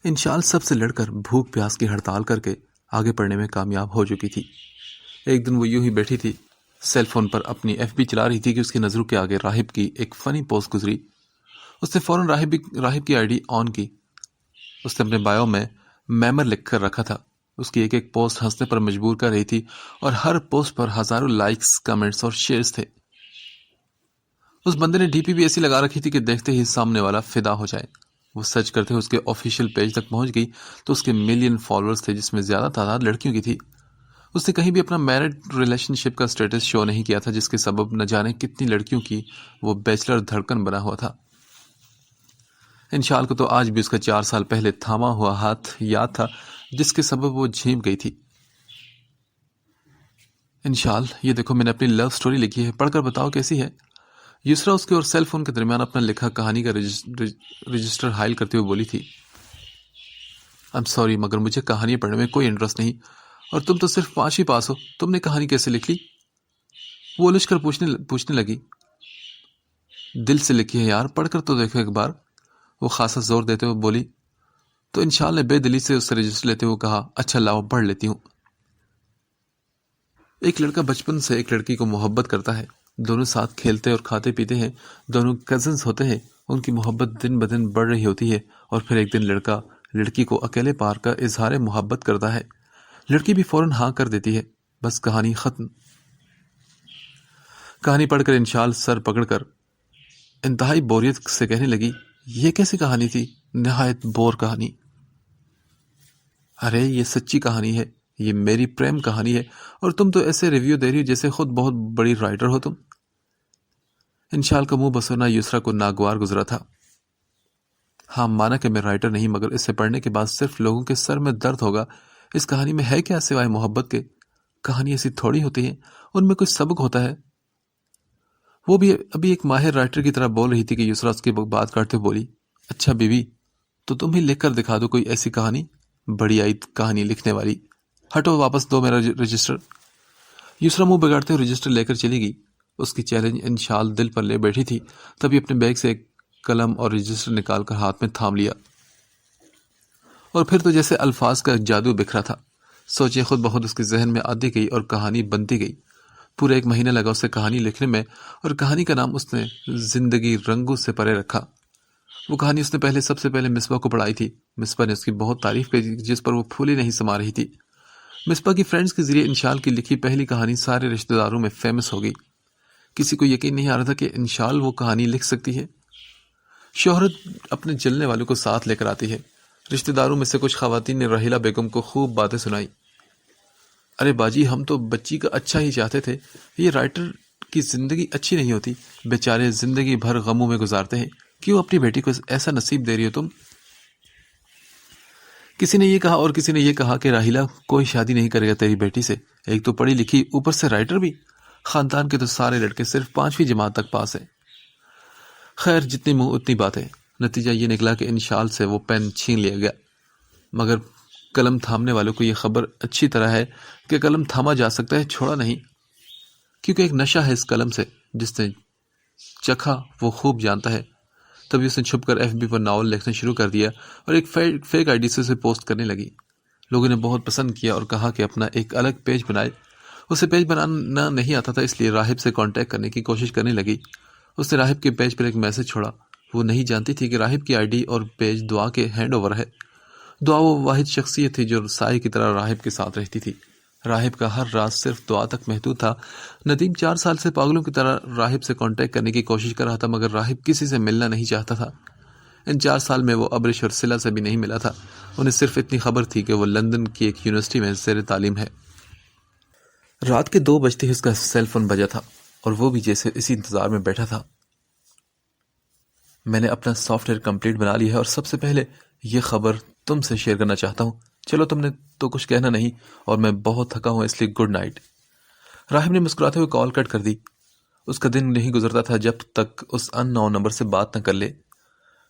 انشال سب سے لڑ کر بھوک پیاس کی ہڑتال کر کے آگے پڑھنے میں کامیاب ہو چکی تھی۔ ایک دن وہ یوں ہی بیٹھی تھی، سیل فون پر اپنی ایف بی چلا رہی تھی کہ اس کی نظروں کے آگے راہب کی ایک فنی پوسٹ گزری۔ اس نے فوراً راہب کی آئی ڈی آن کی۔ اس نے اپنے بایو میں میمر لکھ کر رکھا تھا۔ اس کی ایک ایک پوسٹ ہنسنے پر مجبور کر رہی تھی اور ہر پوسٹ پر ہزاروں لائکس، کمنٹس اور شیئرز تھے۔ اس بندے نے ڈی پی بھی ایسی لگا رکھی تھی کہ دیکھتے ہی سامنے والا فدا ہو جائے۔ وہ سرچ کرتے ہوئے اس کے آفیشیل پیج تک پہنچ گئی تو اس کے ملین فالوورز تھے، جس میں زیادہ تعداد لڑکیوں کی تھی۔ اس نے کہیں بھی اپنا میرڈ ریلیشن شپ کا سٹیٹس شو نہیں کیا تھا، جس کے سبب نہ جانے کتنی لڑکیوں کی وہ بیچلر دھڑکن بنا ہوا تھا۔ انشال کو تو آج بھی اس کا 4 سال پہلے تھاما ہوا ہاتھ یاد تھا، جس کے سبب وہ جھیم گئی تھی۔ انشال، یہ دیکھو میں نے اپنی لو سٹوری لکھی ہے، پڑھ کر بتاؤ کیسی ہے؟ یسرا اس کے اور سیل فون کے درمیان اپنا لکھا کہانی کا رجسٹر حائل کرتے ہوئے بولی تھی۔ I'm sorry، مگر مجھے کہانی پڑھنے میں کوئی انٹرسٹ نہیں، اور تم تو صرف 5 ہی پاس ہو، تم نے کہانی کیسے لکھ لی؟ وہ الجھ کر پوچھنے لگی۔ دل سے لکھی ہے یار، پڑھ کر تو دیکھو ایک بار، وہ خاصا زور دیتے ہوئے بولی۔ تو انشال نے بے دلی سے اس سے رجسٹر لیتے ہوئے کہا، اچھا لاؤ پڑھ لیتی ہوں۔ ایک لڑکا بچپن سے ایک لڑکی کو محبت کرتا ہے، دونوں ساتھ کھیلتے اور کھاتے پیتے ہیں، دونوں کزنز ہوتے ہیں۔ ان کی محبت دن بدن بڑھ رہی ہوتی ہے، اور پھر ایک دن لڑکا لڑکی کو اکیلے پار کا اظہار محبت کرتا ہے۔ لڑکی بھی فوراً ہاں کر دیتی ہے، بس کہانی ختم۔ کہانی پڑھ کر انشال سر پکڑ کر انتہائی بوریت سے کہنے لگی، یہ کیسی کہانی تھی؟ نہایت بور کہانی۔ ارے یہ سچی کہانی ہے، یہ میری پریم کہانی ہے، اور تم تو ایسے ریویو دے رہی ہو جیسے خود بہت بڑی رائٹر ہو تم۔ انشال کا منہ بسونا یسرا کو ناگوار گزرا تھا۔ ہاں مانا کہ میں رائٹر نہیں، مگر اسے پڑھنے کے بعد صرف لوگوں کے سر میں درد ہوگا۔ اس کہانی میں ہے کیا سوائے محبت کے؟ کہانی ایسی تھوڑی ہوتی ہے، ان میں کچھ سبق ہوتا ہے۔ وہ بھی ابھی ایک ماہر رائٹر کی طرح بول رہی تھی کہ یسرا اس کی بات کاٹتے بولی، اچھا بیوی، تو تم ہی لکھ کر دکھا دو کوئی ایسی کہانی، بڑی آئی کہانی لکھنے والی۔ ہٹو، واپس دو میرا رجسٹر۔ یسرا منہ بگاڑتے ہوئے رجسٹر لے کر چلی گئی۔ اس کی چیلنج انشال دل پر لے بیٹھی تھی، تبھی اپنے بیگ سے ایک قلم اور رجسٹر نکال کر ہاتھ میں تھام لیا، اور پھر تو جیسے الفاظ کا جادو بکھرا تھا۔ سوچیں خود بخود اس کے ذہن میں آتی گئی اور کہانی بنتی گئی۔ پورے 1 مہینہ لگا اسے کہانی لکھنے میں، اور کہانی کا نام اس نے زندگی رنگوں سے پرے رکھا۔ وہ کہانی اس نے سب سے پہلے مصباح کو پڑھائی تھی۔ مصباح نے اس کی بہت تعریف کی، جس پر وہ پھولی نہیں سما رہی تھی۔ مصباح کی فرینڈز کے ذریعے انشال کی لکھی پہلی کہانی سارے رشتہ داروں میں فیمس ہو گئی۔ کسی کو یقین نہیں آ رہا تھا کہ انشال وہ کہانی لکھ سکتی ہے۔ شہرت اپنے جلنے والوں کو ساتھ لے کر آتی ہے۔ رشتہ داروں میں سے کچھ خواتین نے راحیلہ بیگم کو خوب باتیں سنائی۔ ارے باجی، ہم تو بچی کا اچھا ہی چاہتے تھے، یہ رائٹر کی زندگی اچھی نہیں ہوتی، بیچارے زندگی بھر غموں میں گزارتے ہیں، کیوں اپنی بیٹی کو ایسا نصیب دے رہی ہو تم؟ کسی نے یہ کہا اور کسی نے یہ کہا کہ راحیلہ کوئی شادی نہیں کرے گا تیری بیٹی سے، ایک تو پڑھی لکھی، اوپر سے رائٹر بھی، خاندان کے تو سارے لڑکے صرف 5ویں جماعت تک پاس ہیں۔ خیر، جتنی منہ اتنی باتیں۔ نتیجہ یہ نکلا کہ انشال سے وہ پین چھین لیا گیا، مگر قلم تھامنے والوں کو یہ خبر اچھی طرح ہے کہ قلم تھاما جا سکتا ہے، چھوڑا نہیں، کیونکہ ایک نشہ ہے اس قلم سے، جس نے چکھا وہ خوب جانتا ہے۔ تبھی اس نے چھپ کر ایف بی پر ناول لکھنا شروع کر دیا اور ایک فیک آئی ڈی سے اسے پوسٹ کرنے لگی۔ لوگوں نے بہت پسند کیا اور کہا کہ اپنا ایک الگ پیج بنائے۔ اسے پیج بنانا نہیں آتا تھا، اس لیے راہب سے کانٹیکٹ کرنے کی کوشش کرنے لگی۔ اس نے راہب کے پیج پر ایک میسج چھوڑا۔ وہ نہیں جانتی تھی کہ راہب کی آئی ڈی اور پیج دعا کے ہینڈ اوور ہے۔ دعا وہ واحد شخصیت تھی جو سائے کی طرح راہب کے ساتھ رہتی تھی۔ راہب کا ہر راز صرف دعا تک محدود تھا۔ ندیم 4 سال سے پاگلوں کی طرح راہب سے کانٹیکٹ کرنے کی کوشش کر رہا تھا، مگر راہب کسی سے ملنا نہیں چاہتا تھا۔ ان 4 سال میں وہ ابرش اور صلہ سے بھی نہیں ملا تھا۔ انہیں صرف اتنی خبر تھی کہ وہ لندن کی ایک یونیورسٹی میں زیر تعلیم ہے۔ رات کے 2 بجتے ہی اس کا سیل فون بجا تھا، اور وہ بھی جیسے اسی انتظار میں بیٹھا تھا۔ میں نے اپنا سافٹ ویئر کمپلیٹ بنا لی ہے، اور سب سے پہلے یہ خبر تم سے شیئر کرنا چاہتا ہوں۔ چلو، تم نے تو کچھ کہنا نہیں، اور میں بہت تھکا ہوں، اس لیے گڈ نائٹ۔ راہب نے مسکراتے ہوئے کال کٹ کر دی۔ اس کا دن نہیں گزرتا تھا جب تک اس ان نون نمبر سے بات نہ کر لے۔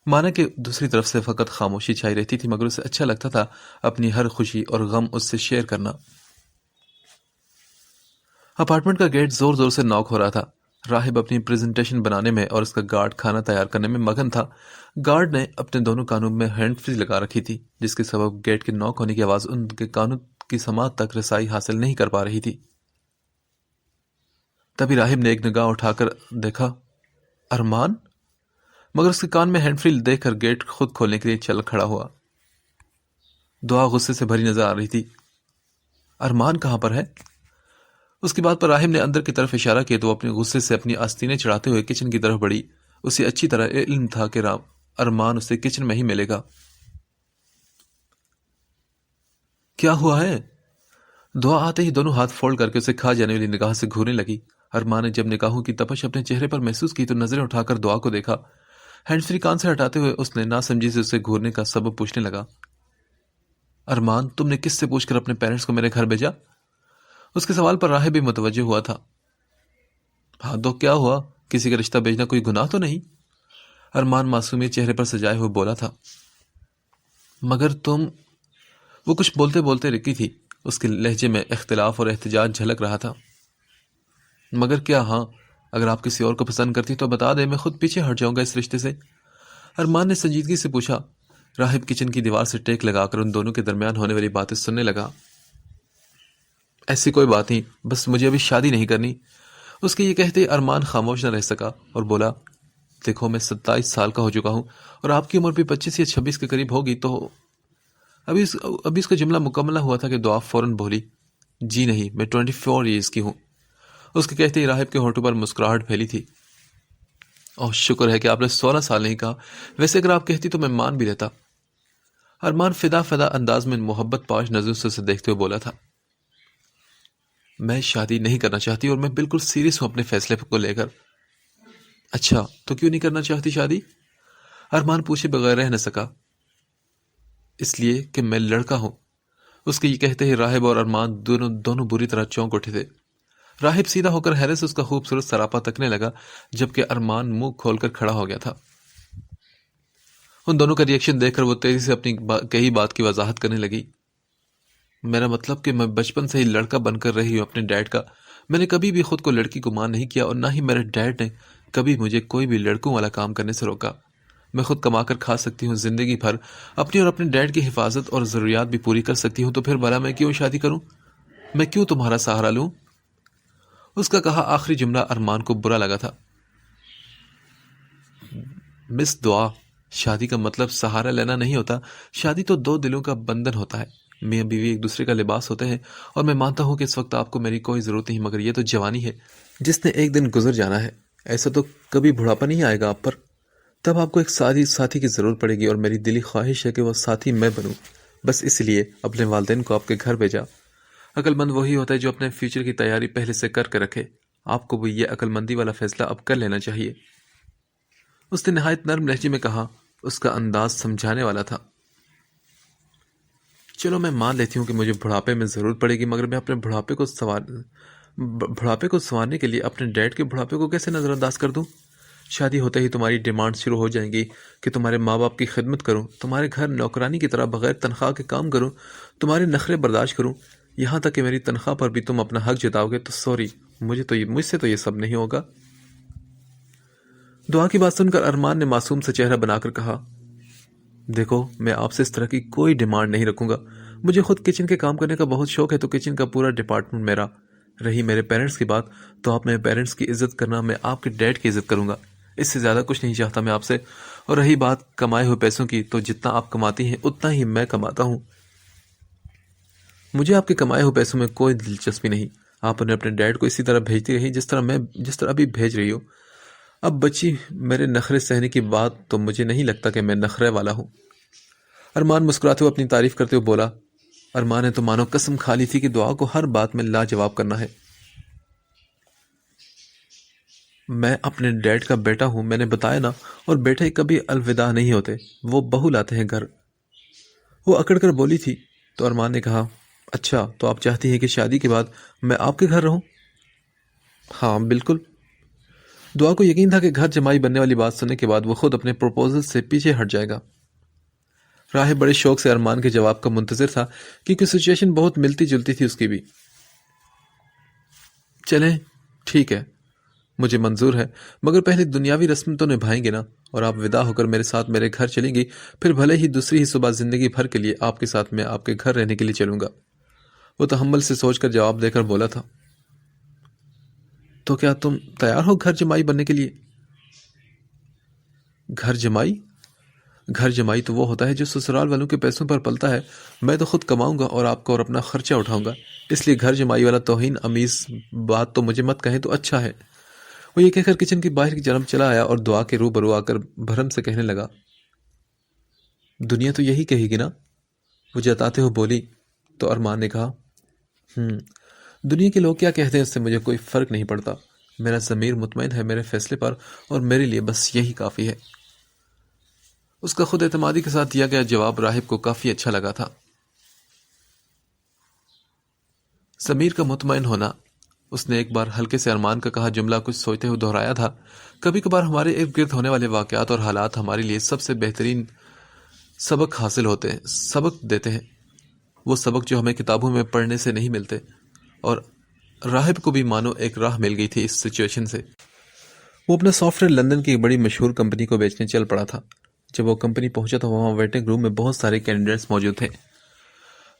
مانا کہ دوسری طرف سے فقط خاموشی چھائی رہتی تھی، مگر اسے اچھا لگتا تھا اپنی ہر خوشی اور غم اس سے شیئر کرنا۔ اپارٹمنٹ کا گیٹ زور زور سے ناک ہو رہا تھا۔ راہب اپنی پریزنٹیشن بنانے میں اور اس کا گارڈ کھانا تیار کرنے میں مگن تھا۔ گارڈ نے اپنے دونوں کانوں میں ہینڈ فری لگا رکھی تھی، جس کے سبب گیٹ کے ناک ہونے کی آواز ان کے کانوں کی سماعت تک رسائی حاصل نہیں کر پا رہی تھی۔ تبھی راہب نے ایک نگاہ اٹھا کر دیکھا، ارمان، مگر اس کے کان میں ہینڈ فری دیکھ کر گیٹ خود کھولنے کے لیے چل کھڑا ہوا۔ دعا غصے سے بھری نظر آ رہی تھی۔ ارمان کہاں پر ہے؟ اس کی بات پر راہب نے اندر کی طرف اشارہ کیا تو وہ اپنے غصے سے اپنی آستینیں چڑھاتے ہوئے کچن کی طرف بڑھی۔ اسے اچھی طرح علم تھا کہ ارمان اسے کچن میں ہی ملے گا۔ کیا ہوا ہے؟ دعا آتے ہی دونوں ہاتھ فولڈ کر کے اسے کھا جانے والی نگاہ سے گھورنے لگی۔ ارمان نے جب نگاہوں کی تپش اپنے چہرے پر محسوس کی تو نظریں اٹھا کر دعا کو دیکھا۔ ہینڈ فری کان سے ہٹاتے ہوئے اس نے ناسمجھی سے اسے گھورنے کا سبب پوچھنے لگا۔ ارمان، تم نے کس سے پوچھ کر اپنے پیرنٹس کو میرے گھر بھیجا؟ اس کے سوال پر راہب بھی متوجہ ہوا تھا۔ ہاں تو کیا ہوا؟ کسی کا رشتہ بھیجنا کوئی گناہ تو نہیں؟ ارمان معصومیت چہرے پر سجائے ہوئے بولا تھا۔ مگر تم… وہ کچھ بولتے بولتے رکی تھی۔ اس کے لہجے میں اختلاف اور احتجاج جھلک رہا تھا۔ مگر کیا؟ ہاں، اگر آپ کسی اور کو پسند کرتی تو بتا دے، میں خود پیچھے ہٹ جاؤں گا اس رشتے سے، ارمان نے سنجیدگی سے پوچھا۔ راہب کچن کی دیوار سے ٹیک لگا کر ان دونوں کے درمیان ہونے والی باتیں سننے لگا۔ ایسی کوئی بات نہیں، بس مجھے ابھی شادی نہیں کرنی۔ اس کے یہ کہتے ارمان خاموش نہ رہ سکا اور بولا، دیکھو میں 27 سال کا ہو چکا ہوں اور آپ کی عمر بھی 25 یا 26 کے قریب ہوگی، تو ابھی اس کا جملہ مکمل ہوا تھا کہ دعا فوراً بولی، جی نہیں، میں 24 ایئرز کی ہوں۔ اس کے کہتے ہی راہب کے ہونٹوں پر مسکراہٹ پھیلی تھی۔ اوہ شکر ہے کہ آپ نے 16 سال نہیں کہا، ویسے اگر آپ کہتی تو میں مان بھی لیتا۔ ارمان فدا انداز میں محبت پاش نظروں سے اسے دیکھتے ہوئے بولا تھا۔ میں شادی نہیں کرنا چاہتی اور میں بالکل سیریس ہوں اپنے فیصلے کو لے کر۔ اچھا، تو کیوں نہیں کرنا چاہتی شادی؟ ارمان پوچھے بغیر رہ نہ سکا۔ اس لیے کہ میں لڑکا ہوں۔ اس کے یہ کہتے ہی راہب اور ارمان دونوں بری طرح چونک اٹھے تھے۔ راہب سیدھا ہو کر حیرت سے اس کا خوبصورت سراپا تکنے لگا، جبکہ ارمان منہ کھول کر کھڑا ہو گیا تھا۔ ان دونوں کا ریئیکشن دیکھ کر وہ تیزی سے اپنی کہی بات کی وضاحت کرنے لگی۔ میرا مطلب کہ میں بچپن سے ہی لڑکا بن کر رہی ہوں اپنے ڈیڈ کا۔ میں نے کبھی بھی خود کو لڑکی کو مان نہیں کیا اور نہ ہی میرے ڈیڈ نے کبھی مجھے کوئی بھی لڑکوں والا کام کرنے سے روکا۔ میں خود کما کر کھا سکتی ہوں، زندگی بھر اپنی اور اپنے ڈیڈ کی حفاظت اور ضروریات بھی پوری کر سکتی ہوں، تو پھر بھلا میں کیوں شادی کروں؟ میں کیوں تمہارا سہارا لوں؟ اس کا کہا آخری جملہ ارمان کو برا لگا تھا۔ مس دعا، شادی کا مطلب سہارا لینا نہیں ہوتا۔ شادی تو دو دلوں کا بندھن ہوتا ہے۔ میاں بیوی ایک دوسرے کا لباس ہوتے ہیں، اور میں مانتا ہوں کہ اس وقت آپ کو میری کوئی ضرورت نہیں، مگر یہ تو جوانی ہے جس نے ایک دن گزر جانا ہے۔ ایسا تو کبھی بڑھاپا نہیں آئے گا آپ پر، تب آپ کو ایک ساتھی کی ضرورت پڑے گی، اور میری دلی خواہش ہے کہ وہ ساتھی میں بنوں۔ بس اس لیے اپنے والدین کو آپ کے گھر بھیجا۔ عقل مند وہی ہوتا ہے جو اپنے فیوچر کی تیاری پہلے سے کر کے رکھے۔ آپ کو بھی یہ عقل مندی والا فیصلہ اب کر لینا چاہیے۔ اس نے نہایت نرم لہجے میں کہا۔ اس کا انداز سمجھانے والا تھا۔ چلو میں مان لیتی ہوں کہ مجھے بڑھاپے میں ضرورت پڑے گی، مگر میں اپنے بڑھاپے کو سنوارنے کے لیے اپنے ڈیڈ کے بڑھاپے کو کیسے نظر انداز کر دوں؟ شادی ہوتے ہی تمہاری ڈیمانڈ شروع ہو جائیں گی کہ تمہارے ماں باپ کی خدمت کروں، تمہارے گھر نوکرانی کی طرح بغیر تنخواہ کے کام کروں، تمہارے نخرے برداشت کروں، یہاں تک کہ میری تنخواہ پر بھی تم اپنا حق جتاؤ گے، تو سوری، مجھ سے تو یہ سب نہیں ہوگا۔ دعا کی بات سن کر ارمان نے معصوم سے چہرہ بنا کر کہا، دیکھو میں آپ سے اس طرح کی کوئی ڈیمانڈ نہیں رکھوں گا۔ مجھے خود کچن کے کام کرنے کا بہت شوق ہے، تو کچن کا پورا ڈپارٹمنٹ میرا۔ رہی میرے پیرنٹس کی بات، تو آپ میرے پیرنٹس کی عزت کرنا، میں آپ کے ڈیڈ کی عزت کروں گا، اس سے زیادہ کچھ نہیں چاہتا میں آپ سے۔ اور رہی بات کمائے ہوئے پیسوں کی، تو جتنا آپ کماتی ہیں اتنا ہی میں کماتا ہوں۔ مجھے آپ کے کمائے ہوئے پیسوں میں کوئی دلچسپی نہیں۔ آپ انہیں اپنے ڈیڈ کو اسی طرح بھیجتی رہی جس طرح ابھی بھیج رہی ہو۔ اب بچی میرے نخرے سہنے کی بات، تو مجھے نہیں لگتا کہ میں نخرے والا ہوں۔ ارمان مسکراتے ہوئے اپنی تعریف کرتے ہوئے بولا۔ ارمان نے تو مانو قسم کھا لی تھی کہ دعا کو ہر بات میں لاجواب کرنا ہے۔ میں اپنے ڈیڈ کا بیٹا ہوں، میں نے بتایا نا، اور بیٹے کبھی الوداع نہیں ہوتے، وہ بہو لاتے ہیں گھر۔ وہ اکڑ کر بولی تھی۔ تو ارمان نے کہا، اچھا تو آپ چاہتی ہیں کہ شادی کے بعد میں آپ کے گھر رہوں؟ ہاں بالکل۔ دعا کو یقین تھا کہ گھر جمائی بننے والی بات سننے کے بعد وہ خود اپنے پروپوزل سے پیچھے ہٹ جائے گا۔ راہب بڑے شوق سے ارمان کے جواب کا منتظر تھا، کیونکہ سچویشن بہت ملتی جلتی تھی اس کی بھی۔ چلیں ٹھیک ہے، مجھے منظور ہے، مگر پہلے دنیاوی رسم تو نبھائیں گے نا، اور آپ ودا ہو کر میرے ساتھ میرے گھر چلیں گی، پھر بھلے ہی دوسری ہی صبح زندگی بھر کے لیے آپ کے ساتھ میں آپ کے گھر رہنے کے لیے چلوں گا۔ وہ تحمل سے سوچ کر جواب دے کر بولا تھا، تو کیا تم تیار ہو گھر جمائی بننے کے لیے؟ گھر جمائی؟ گھر جمائی تو وہ ہوتا ہے جو سسرال والوں کے پیسوں پر پلتا ہے۔ میں تو خود کماؤں گا اور آپ کو اور اپنا خرچہ اٹھاؤں گا، اس لیے گھر جمائی والا توہین امیز بات تو مجھے مت کہیں تو اچھا ہے۔ وہ یہ کہہ کر کچن کی باہر کی جانب چلا آیا اور دعا کے روبرو آ کر بھرم سے کہنے لگا، دنیا تو یہی کہے گی نا؟ وہ جتاتے ہوئے بولی۔ تو ارمان نے کہا، دنیا کے لوگ کیا کہتے ہیں اس سے مجھے کوئی فرق نہیں پڑتا، میرا ضمیر مطمئن ہے میرے فیصلے پر، اور میرے لیے بس یہی کافی ہے۔ اس کا خود اعتمادی کے ساتھ دیا گیا جواب راہب کو کافی اچھا لگا تھا۔ ضمیر کا مطمئن ہونا، اس نے ایک بار ہلکے سے ارمان کا کہا جملہ کچھ سوچتے ہوئے دہرایا تھا۔ کبھی کبھار ہمارے ارد گرد ہونے والے واقعات اور حالات ہمارے لیے سب سے بہترین سبق حاصل ہوتے ہیں، سبق دیتے ہیں، وہ سبق جو ہمیں کتابوں میں پڑھنے سے نہیں ملتے۔ اور راہب کو بھی مانو ایک راہ مل گئی تھی اس سچویشن سے۔ وہ اپنا سافٹ ویئر لندن کی ایک بڑی مشہور کمپنی کو بیچنے چل پڑا تھا۔ جب وہ کمپنی پہنچا تو وہاں ویٹنگ روم میں بہت سارے کینڈیڈیٹس موجود تھے۔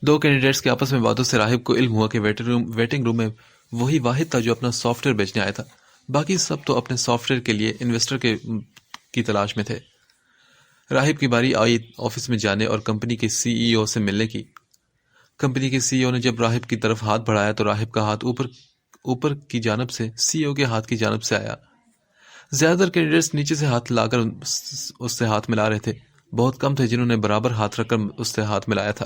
دو کینڈیڈیٹس کے آپس میں باتوں سے راہب کو علم ہوا کہ ویٹنگ روم میں وہی واحد تھا جو اپنا سافٹ ویئر بیچنے آیا تھا، باقی سب تو اپنے سافٹ ویئر کے لیے انویسٹر کی تلاش میں تھے۔ راہب کی باری آئی آفس میں جانے اور کمپنی کے سی ای او سے ملنے کی۔ کمپنی کے سی ای او نے جب راہب کی طرف ہاتھ بڑھایا تو راہب کا ہاتھ اوپر کی جانب سے سی ای او کے ہاتھ کی جانب سے آیا۔ زیادہ تر کینڈیڈیٹس نیچے سے ہاتھ لا کر اس سے ہاتھ ملا رہے تھے، بہت کم تھے جنہوں نے برابر ہاتھ رکھ کر اس سے ہاتھ ملایا تھا۔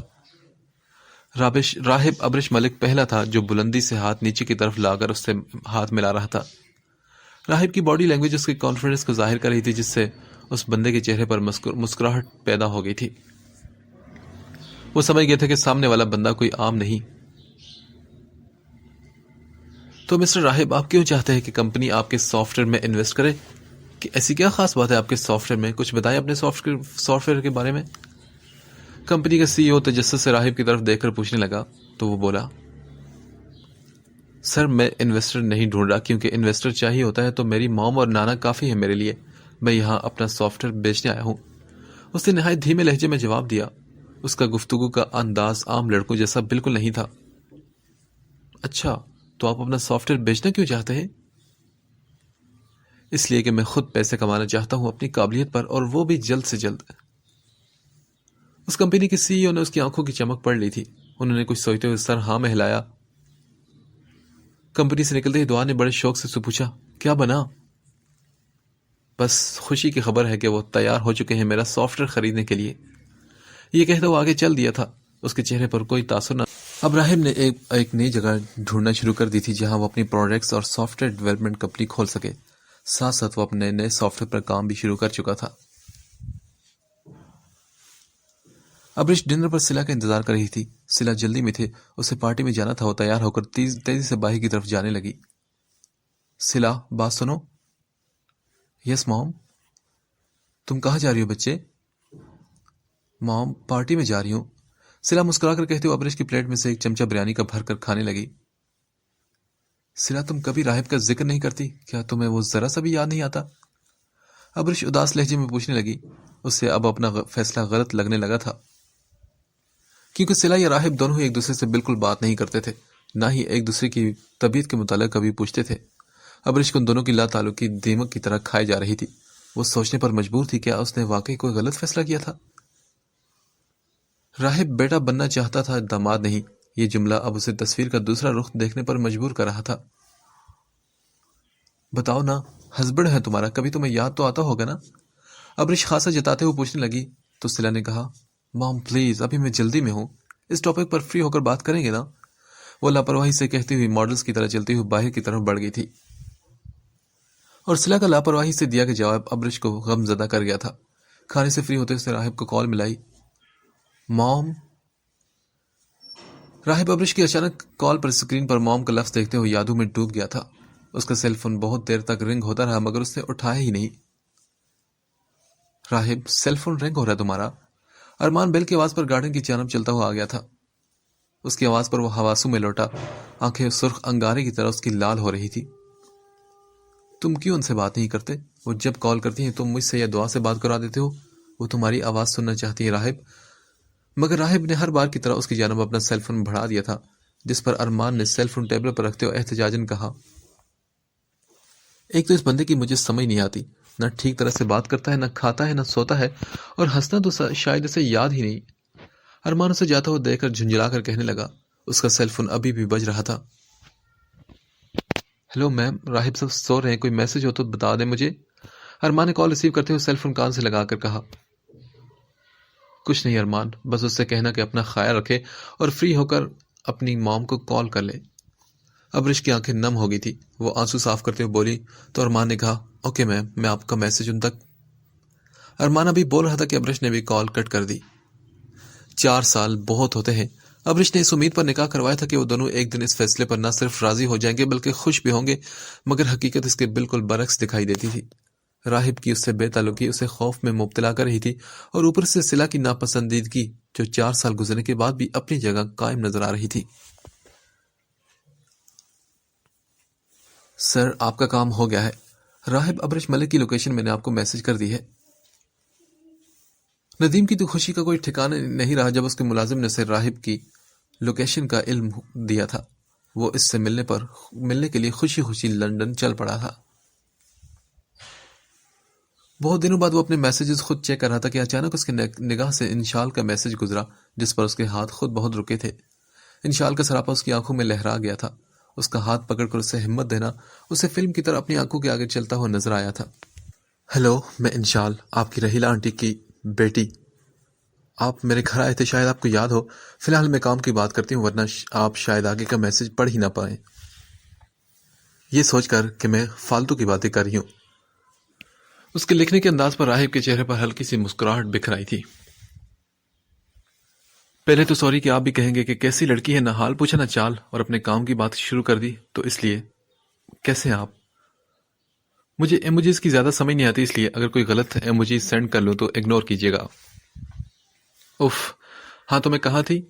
راہب ابرش ملک پہلا تھا جو بلندی سے ہاتھ نیچے کی طرف لا کر اس سے ہاتھ ملا رہا تھا۔ راہب کی باڈی لینگویج اس کے کانفیڈنس کو ظاہر کر رہی تھی، جس سے اس بندے کے چہرے پر مسکراہٹ پیدا ہو گئی تھی۔ وہ سمجھ گئے تھے کہ سامنے والا بندہ کوئی عام نہیں۔ تو مسٹر راہب، آپ کیوں چاہتے ہیں کہ کمپنی آپ کے سافٹ ویئر میں انویسٹ کرے؟ کہ ایسی کیا خاص بات ہے آپ کے سافٹ ویئر میں؟ کچھ بتائیں اپنے سافٹ ویئر کے بارے میں۔ کمپنی کا سی ای او تجسس سے راہب کی طرف دیکھ کر پوچھنے لگا تو وہ بولا، سر میں انویسٹر نہیں ڈھونڈ رہا، کیونکہ انویسٹر چاہیے ہوتا ہے تو میری موم اور نانا کافی ہے میرے لیے، میں یہاں اپنا سافٹ ویئر بیچنے آیا ہوں۔ اس نے نہایت دھیمے لہجے میں جواب دیا۔ اس کا گفتگو کا انداز عام لڑکوں جیسا بالکل نہیں تھا۔ اچھا، تو آپ اپنا سافٹ ویئر بیچنا کیوں چاہتے ہیں؟ اس لیے کہ میں خود پیسے کمانا چاہتا ہوں اپنی قابلیت پر، اور وہ بھی جلد سے جلد۔ اس کمپنی کے سی ای او نے اس کی آنکھوں کی چمک پڑھ لی تھی۔ انہوں نے کچھ سوچتے ہوئے سر ہاں میں ہلایا۔ کمپنی سے نکلتے ہی دعا نے بڑے شوق سے پوچھا، کیا بنا؟ بس خوشی کی خبر ہے کہ وہ تیار ہو چکے ہیں میرا سافٹ ویئر خریدنے کے لیے۔ یہ کہتا وہ آگے چل دیا تھا، اس کے چہرے پر کوئی تاثر نہ۔ اب راہب نے ایک نئی جگہ ڈھونڈنا شروع کر دی تھی جہاں وہ اپنی پروڈکٹس اور سافٹ ویئر ڈیولپمنٹ کمپنی کھول سکے۔ ساتھ ساتھ وہ اپنے نئے سافٹ ویئر پر کام بھی شروع کر چکا تھا۔ ابرش ڈنر پر سلا کا انتظار کر رہی تھی۔ سلا جلدی میں تھے، اسے پارٹی میں جانا تھا۔ وہ تیار ہو کر تیزی سے باہر کی طرف جانے لگی۔ سلا، بات سنو۔ یس موم۔ تم کہاں جا رہی ہو بچے؟ موم، پارٹی میں جا رہی ہوں، سلا مسکرا کر کہتے ہوئے ابرش کی پلیٹ میں سے ایک چمچہ بریانی کا بھر کر کھانے لگی۔ سلا، تم کبھی راہب کا ذکر نہیں کرتی، کیا تمہیں وہ ذرا سا بھی یاد نہیں آتا؟ ابرش اداس لہجے میں پوچھنے لگی۔ اسے اب اپنا فیصلہ غلط لگنے لگا تھا، کیونکہ سلا یا راہب دونوں ہی ایک دوسرے سے بالکل بات نہیں کرتے تھے، نہ ہی ایک دوسرے کی طبیعت کے متعلق کبھی پوچھتے تھے۔ ابرش کو ان دونوں کی لا تعلقی دیمک کی طرح کھائی جا رہی تھی۔ وہ سوچنے پر مجبور تھی کیا اس نے واقعی کوئی غلط فیصلہ کیا تھا؟ راہب بیٹا بننا چاہتا تھا، داماد نہیں۔ یہ جملہ اب اسے تصویر کا دوسرا رخ دیکھنے پر مجبور کر رہا تھا۔ بتاؤ نا، ہسبینڈ ہے تمہارا، کبھی تمہیں یاد تو آتا ہوگا نا؟ ابرش خاصا جتاتے ہوئے پوچھنے لگی تو سلا نے کہا، مام پلیز، ابھی میں جلدی میں ہوں، اس ٹاپک پر فری ہو کر بات کریں گے نا؟ وہ لاپرواہی سے کہتی ہوئی ماڈلز کی طرح چلتی ہوئی باہر کی طرف بڑھ گئی تھی، اور سلا کا لاپرواہی سے دیا کہ جواب ابرش کو غم زدہ کر گیا تھا۔ کھانے سے فری ہوتے اس نے راہب کو کال ملائی۔ موم۔ راہب ابرش کی اچانک کال پر اسکرین پر موم کا لفظ دیکھتے ہوئے یادوں میں ڈوب گیا تھا۔ اس کا سیل فون بہت دیر تک رنگ ہوتا رہا مگر اس نے اٹھایا ہی نہیں۔ راہب، سیل فون رنگ ہو رہا ہے تمہارا؟ ارمان بیل کی آواز پر گارڈن کی جانب چلتا ہوا آ گیا تھا۔ اس کی آواز پر وہ حواسوں میں لوٹا، آنکھیں سرخ انگارے کی طرح اس کی لال ہو رہی تھی۔ تم کیوں ان سے بات نہیں کرتے؟ وہ جب کال کرتی ہیں تم مجھ سے یا دعا سے بات کرا دیتے ہو۔ وہ تمہاری آواز سننا چاہتی ہے راہب۔ مگر راہب نے ہر بار کی طرح اس کی جانب اپنا سیل فون بڑھا دیا تھا، جس پر ارمان نے سیل فون ٹیبل پر رکھتے ہوئے احتجاجاً کہا، ایک تو اس بندے کی مجھے سمجھ نہیں آتی، نہ ٹھیک طرح سے بات کرتا ہے، نہ کھاتا ہے، نہ سوتا ہے، اور ہنسنا تو شاید اسے یاد ہی نہیں۔ ارمان اسے جاتا ہوا دیکھ کر جھنجھلا کر کہنے لگا، اس کا سیل فون ابھی بھی بج رہا تھا۔ ہیلو میم، راہب صاحب سو رہے ہیں، کوئی میسج ہو تو بتا دیں مجھے۔ ارمان نے کال ریسیو کرتے ہوئے سیل فون کان سے لگا کر کہا، کچھ نہیں ارمان، بس اس سے کہنا کہ اپنا خیال رکھے اور فری ہو کر اپنی مام کو کال کر لے۔ ابرش کی آنکھیں نم ہو گئی تھی، وہ آنسو صاف کرتے ہوئے بولی تو ارمان نے کہا، اوکے میم، میں آپ کا میسج ان تک۔ ارمان ابھی بول رہا تھا کہ ابرش نے بھی کال کٹ کر دی۔ 4 سال بہت ہوتے ہیں۔ ابرش نے اس امید پر نکاح کروایا تھا کہ وہ دونوں ایک دن اس فیصلے پر نہ صرف راضی ہو جائیں گے بلکہ خوش بھی ہوں گے، مگر حقیقت اس کے بالکل برعکس دکھائی دیتی تھی۔ راہب کی اس سے بے تعلقی اسے خوف میں مبتلا کر رہی تھی، اور اوپر سے صلہ کی ناپسندیدگی جو 4 سال گزرنے کے بعد بھی اپنی جگہ قائم نظر آ رہی تھی۔ سر، آپ کا کام ہو گیا ہے۔ راہب ابرش ملک کی لوکیشن میں نے آپ کو میسج کر دی ہے۔ ندیم کی تو خوشی کا کوئی ٹھکانہ نہیں رہا جب اس کے ملازم نے اسے راہب کی لوکیشن کا علم دیا تھا۔ وہ اس سے ملنے کے لیے خوشی خوشی لندن چل پڑا تھا۔ بہت دنوں بعد وہ اپنے میسیجز خود چیک کر رہا تھا کہ اچانک اس کے نگاہ سے انشال کا میسج گزرا، جس پر اس کے ہاتھ خود بہت رکے تھے۔ انشال کا سراپا اس کی آنکھوں میں لہرا گیا تھا۔ اس کا ہاتھ پکڑ کر اسے ہمت دینا اسے فلم کی طرح اپنی آنکھوں کے آگے چلتا ہوا نظر آیا تھا۔ ہیلو، میں انشال، آپ کی رحیلہ آنٹی کی بیٹی۔ آپ میرے گھر آئے تھے، شاید آپ کو یاد ہو۔ فی الحال میں کام کی بات کرتی ہوں، ورنہ آپ شاید آگے کا میسج پڑھ ہی نہ پائیں، یہ سوچ کر کہ میں فالتو کی باتیں کر رہی ہوں۔ اس کے لکھنے کے انداز پر راہب کے چہرے پر ہلکی سی مسکراہٹ بکھر آئی تھی۔ پہلے تو سوری کہ آپ بھی کہیں گے کہ کیسی لڑکی ہے، نہ حال پوچھا نہ چال، اور اپنے کام کی بات شروع کر دی، تو اس لیے کیسے ہیں آپ؟ مجھے ایموجیز کی زیادہ سمجھ نہیں آتی، اس لیے اگر کوئی غلط ایموجی سینڈ کر لوں تو اگنور کیجیے گا۔ اف، ہاں تو میں کہاں تھی؟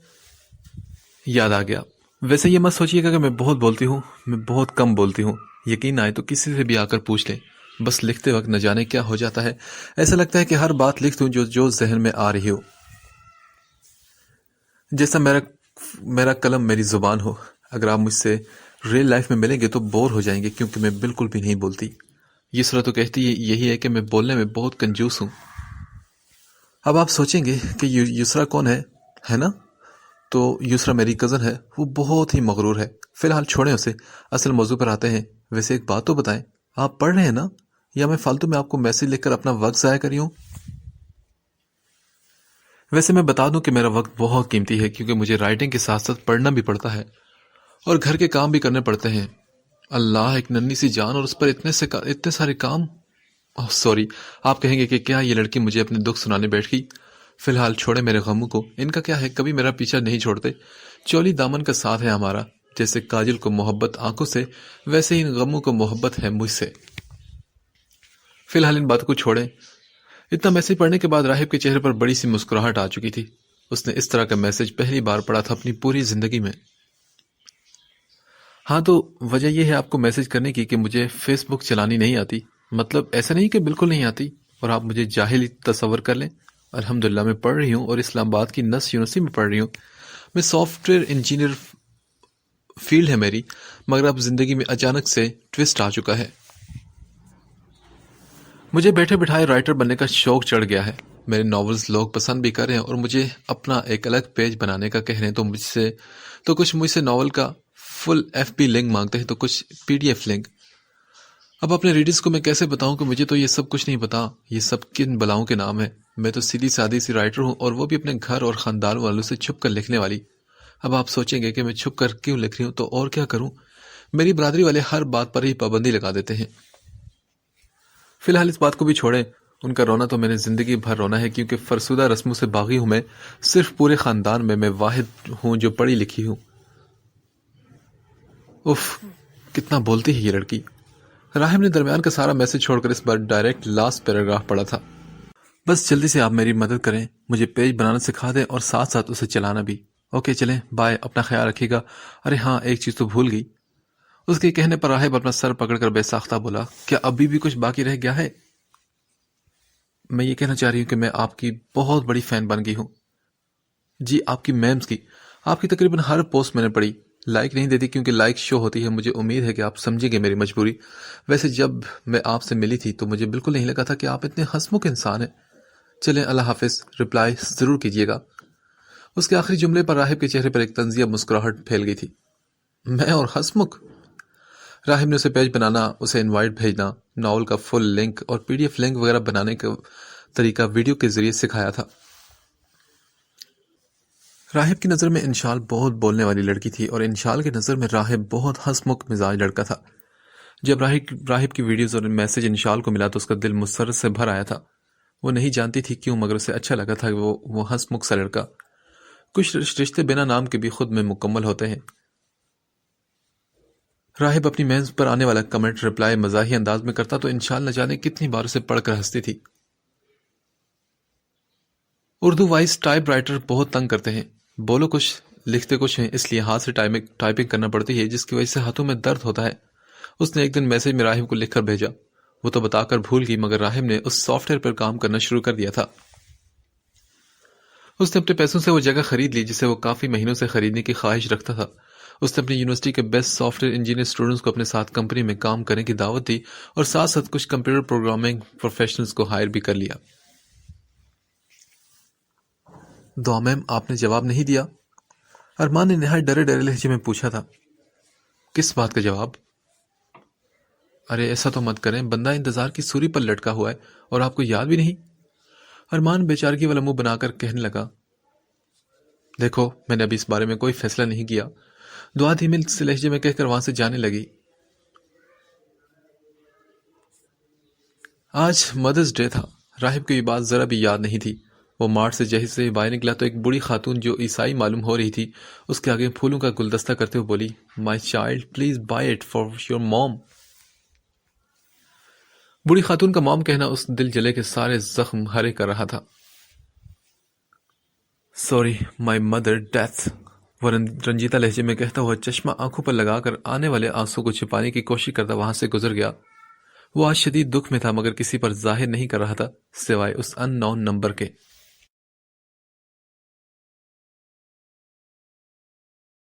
یاد آ گیا۔ ویسے یہ مت سوچیے گا کہ میں بہت بولتی ہوں، میں بہت کم بولتی ہوں۔ یقین آئے تو کسی سے بھی آ کر پوچھ لیں، بس لکھتے وقت نہ جانے کیا ہو جاتا ہے، ایسا لگتا ہے کہ ہر بات لکھ دوں جو ذہن میں آ رہی ہو، جیسا میرا قلم میری زبان ہو۔ اگر آپ مجھ سے ریل لائف میں ملیں گے تو بور ہو جائیں گے، کیونکہ میں بالکل بھی نہیں بولتی۔ یسرا تو کہتی ہے یہی ہے کہ میں بولنے میں بہت کنجوس ہوں۔ اب آپ سوچیں گے کہ یسرا کون ہے نا؟ تو یسرا میری کزن ہے، وہ بہت ہی مغرور ہے۔ فی الحال چھوڑیں اسے، اصل موضوع پر آتے ہیں۔ ویسے ایک بات تو بتائیں، آپ پڑھ رہے ہیں نا، یا میں فالتو میں آپ کو میسج لکھ کر اپنا وقت ضائع کری ہوں؟ ویسے میں بتا دوں کہ میرا وقت بہت قیمتی ہے، کیونکہ مجھے رائٹنگ کے ساتھ ساتھ پڑھنا بھی پڑتا ہے اور گھر کے کام بھی کرنے پڑتے ہیں۔ اللہ، ایک ننھی سی جان اور اس پر اتنے سارے کام۔ سوری، آپ کہیں گے کہ کیا یہ لڑکی مجھے اپنے دکھ سنانے بیٹھ گئی؟ فی الحال چھوڑے میرے غموں کو، ان کا کیا ہے، کبھی میرا پیچھا نہیں چھوڑتے۔ چولی دامن کا ساتھ ہے ہمارا، جیسے کاجل کو محبت آنکھوں سے، ویسے ہی ان غموں کو محبت ہے مجھ سے۔ فی الحال ان باتوں کو چھوڑیں۔ اتنا میسج پڑھنے کے بعد راہب کے چہرے پر بڑی سی مسکراہٹ آ چکی تھی۔ اس نے اس طرح کا میسج پہلی بار پڑھا تھا اپنی پوری زندگی میں۔ ہاں، تو وجہ یہ ہے آپ کو میسج کرنے کی کہ مجھے فیس بک چلانی نہیں آتی۔ مطلب ایسا نہیں کہ بالکل نہیں آتی اور آپ مجھے جاہل تصور کر لیں۔ الحمدللہ میں پڑھ رہی ہوں اور اسلام آباد کی نس یونیورسٹی میں پڑھ رہی ہوں۔ میں سافٹ ویئر انجینئر فیلڈ ہے میری، مگر اب زندگی میں اچانک سے ٹوسٹ آ چکا ہے۔ مجھے بیٹھے بٹھائے رائٹر بننے کا شوق چڑھ گیا ہے۔ میرے ناولز لوگ پسند بھی کر رہے ہیں اور مجھے اپنا ایک الگ پیج بنانے کا کہہ رہے ہیں، تو کچھ مجھ سے ناول کا فل FB لنک مانگتے ہیں، تو کچھ PDF لنک۔ اب اپنے ریڈرز کو میں کیسے بتاؤں کہ مجھے تو یہ سب کچھ نہیں پتا، یہ سب کن بلاؤں کے نام ہیں۔ میں تو سیدھی سادی سی رائٹر ہوں، اور وہ بھی اپنے گھر اور خاندان والوں سے چھپ کر لکھنے والی۔ اب آپ سوچیں گے کہ میں چھپ کر کیوں لکھ رہی ہوں، تو اور کیا کروں، میری برادری والے ہر بات پر ہی پابندی لگا دیتے ہیں۔ فی الحال اس بات کو بھی چھوڑیں، ان کا رونا تو میں نے زندگی بھر رونا ہے، کیونکہ فرسودہ رسموں سے باغی ہوں میں۔ صرف پورے خاندان میں واحد ہوں جو پڑھی لکھی ہوں۔ اف، کتنا بولتی ہے یہ لڑکی۔ راہب نے درمیان کا سارا میسج چھوڑ کر اس بار ڈائریکٹ لاسٹ پیراگراف پڑھا تھا۔ بس جلدی سے آپ میری مدد کریں، مجھے پیج بنانا سکھا دیں اور ساتھ ساتھ اسے چلانا بھی۔ اوکے چلیں، بائے، اپنا خیال رکھیے گا۔ ارے ہاں، ایک چیز تو بھول گئی۔ اس کے کہنے پر راہب اپنا سر پکڑ کر بے ساختہ بولا، کیا ابھی بھی کچھ باقی رہ گیا ہے؟ میں یہ کہنا چاہ رہی ہوں کہ میں آپ کی بہت بڑی فین بن گئی ہوں۔ جی، آپ کی میمز کی، آپ کی تقریباً ہر پوسٹ میں نے پڑھی۔ لائک نہیں دیتی کیونکہ لائک شو ہوتی ہے، مجھے امید ہے کہ آپ سمجھیں گے میری مجبوری۔ ویسے جب میں آپ سے ملی تھی تو مجھے بالکل نہیں لگا تھا کہ آپ اتنے ہنسمکھ انسان ہیں۔ چلیں، اللہ حافظ، رپلائی ضرور کیجیے گا۔ اس کے آخری جملے پر راہب کے چہرے پر ایک طنزیہ مسکراہٹ پھیل گئی تھی۔ میں اور ہنسمکھ؟ راہب نے اسے پیج بنانا، اسے انوائٹ بھیجنا، ناول کا فل لنک اور پی ڈی ایف لنک وغیرہ بنانے کا طریقہ ویڈیو کے ذریعے سکھایا تھا۔ راہب کی نظر میں انشال بہت بولنے والی لڑکی تھی اور انشال کی نظر میں راہب بہت ہنسمکھ مزاج لڑکا تھا۔ جب راہب کی ویڈیوز اور میسج انشال کو ملا تو اس کا دل مسرت سے بھر آیا تھا۔ وہ نہیں جانتی تھی کیوں، مگر اسے اچھا لگا تھا کہ وہ ہنسمکھ سا لڑکا۔ کچھ رشتے بنا نام کے بھی خود میں مکمل ہوتے ہیں۔ راہب اپنی میمز پر آنے والا کمنٹ رپلائی مزاحی انداز میں کرتا تو انشال نہ جانے کتنی بار اسے پڑھ کر ہنستی تھی۔ اردو وائس ٹائپ رائٹر بہت تنگ کرتے ہیں، بولو کچھ لکھتے کچھ ہیں، اس لیے ہاتھ سے ٹائپنگ کرنا پڑتی ہے، جس کی وجہ سے ہاتھوں میں درد ہوتا ہے۔ اس نے ایک دن میسج میں راہب کو لکھ کر بھیجا۔ وہ تو بتا کر بھول گئی، مگر راہب نے اس سافٹ ویئر پر کام کرنا شروع کر دیا تھا۔ اس نے اپنے پیسوں سے وہ جگہ خرید لی جسے وہ کافی مہینوں سے خریدنے کی خواہش رکھتا تھا۔ اس نے اپنی یونیورسٹی کے best soft where engineer students کو اپنے ساتھ کمپنی میں کام کرنے کی دعوت دی اور ساتھ ساتھ کچھ کمپیوٹر پروگرامنگ پروفیشنلز کو ہائر بھی کر لیا۔ دعا میم، آپ نے جواب نہیں دیا؟ ارمان نے نہایت ڈرے ڈرے لہجے میں پوچھا تھا۔ کس بات کا جواب؟ ارے ایسا تو مت کریں، بندہ انتظار کی سوری پر لٹکا ہوا ہے اور آپ کو یاد بھی نہیں۔ ارمان بیچارگی والا منہ بنا کر کہنے لگا، دیکھو میں نے ابھی اس بارے میں کوئی فیصلہ نہیں کیا۔ دعا دھیمے سے لہجے میں کہہ کر وہاں سے جانے لگی۔ آج مدرس ڈے تھا۔ راہب کو یہ بات ذرا بھی یاد نہیں تھی۔ وہ مارٹ سے جہیز سے باہر نکلا تو ایک بوڑھی خاتون جو عیسائی معلوم ہو رہی تھی اس کے آگے پھولوں کا گلدستہ کرتے ہوئے بولی، my child please buy it for your mom. بوڑھی خاتون کا موم کہنا اس دل جلے کے سارے زخم ہرے کر رہا تھا۔ سوری مائی مدر ڈیتھ، وہ رنجیدہ لہجے میں کہتا ہوا چشمہ آنکھوں پر لگا کر آنے والے آنسو کو چھپانے کی کوشش کرتا وہاں سے گزر گیا۔ وہ آج شدید دکھ میں تھا مگر کسی پر ظاہر نہیں کر رہا تھا سوائے اس ان نون نمبر کے۔